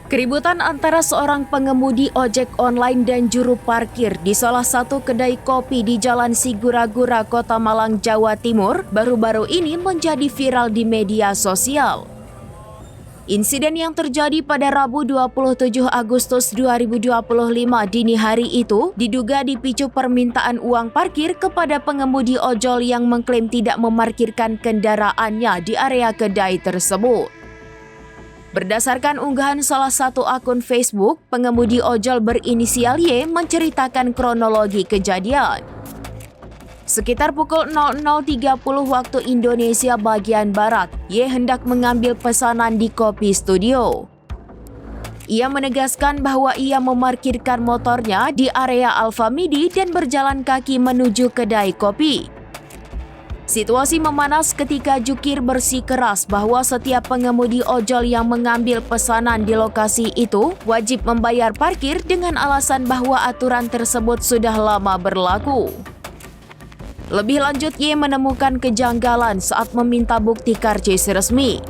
Keributan antara seorang pengemudi ojek online dan juru parkir di salah satu kedai kopi di Jalan Sigura-gura, Kota Malang, Jawa Timur, baru-baru ini menjadi viral di media sosial. Insiden yang terjadi pada Rabu 27 Agustus 2025 dini hari itu diduga dipicu permintaan uang parkir kepada pengemudi ojol yang mengklaim tidak memarkirkan kendaraannya di area kedai tersebut. Berdasarkan unggahan salah satu akun Facebook, pengemudi ojol berinisial Y menceritakan kronologi kejadian. Sekitar pukul 00.30 waktu Indonesia bagian Barat, Y hendak mengambil pesanan di Kopi Studio. Ia menegaskan bahwa ia memarkirkan motornya di area Alfamidi dan berjalan kaki menuju kedai kopi. Situasi memanas ketika jukir bersikeras bahwa setiap pengemudi ojol yang mengambil pesanan di lokasi itu wajib membayar parkir dengan alasan bahwa aturan tersebut sudah lama berlaku. Lebih lanjut, Y menemukan kejanggalan saat meminta bukti karcis resmi.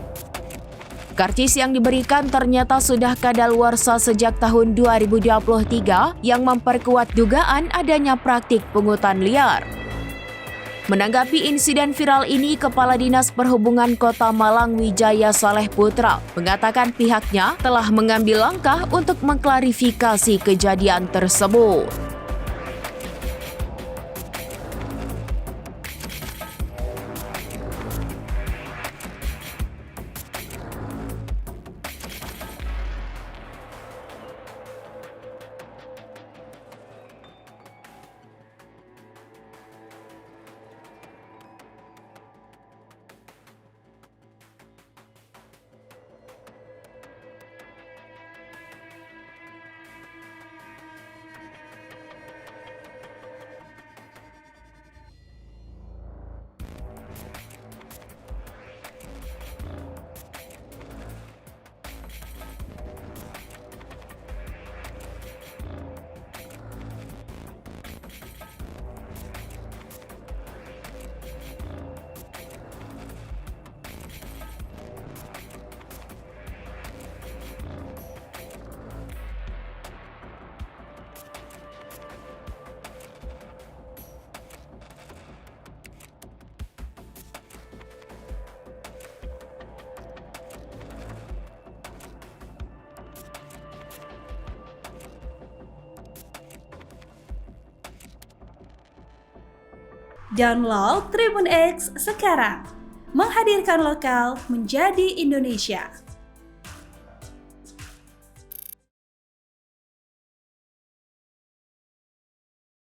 Karcis yang diberikan ternyata sudah kadaluarsa sejak tahun 2023 yang memperkuat dugaan adanya praktik pungutan liar. Menanggapi insiden viral ini, Kepala Dinas Perhubungan Kota Malang Wijaya Saleh Putra mengatakan pihaknya telah mengambil langkah untuk mengklarifikasi kejadian tersebut. Download Tribun X sekarang, menghadirkan lokal menjadi Indonesia.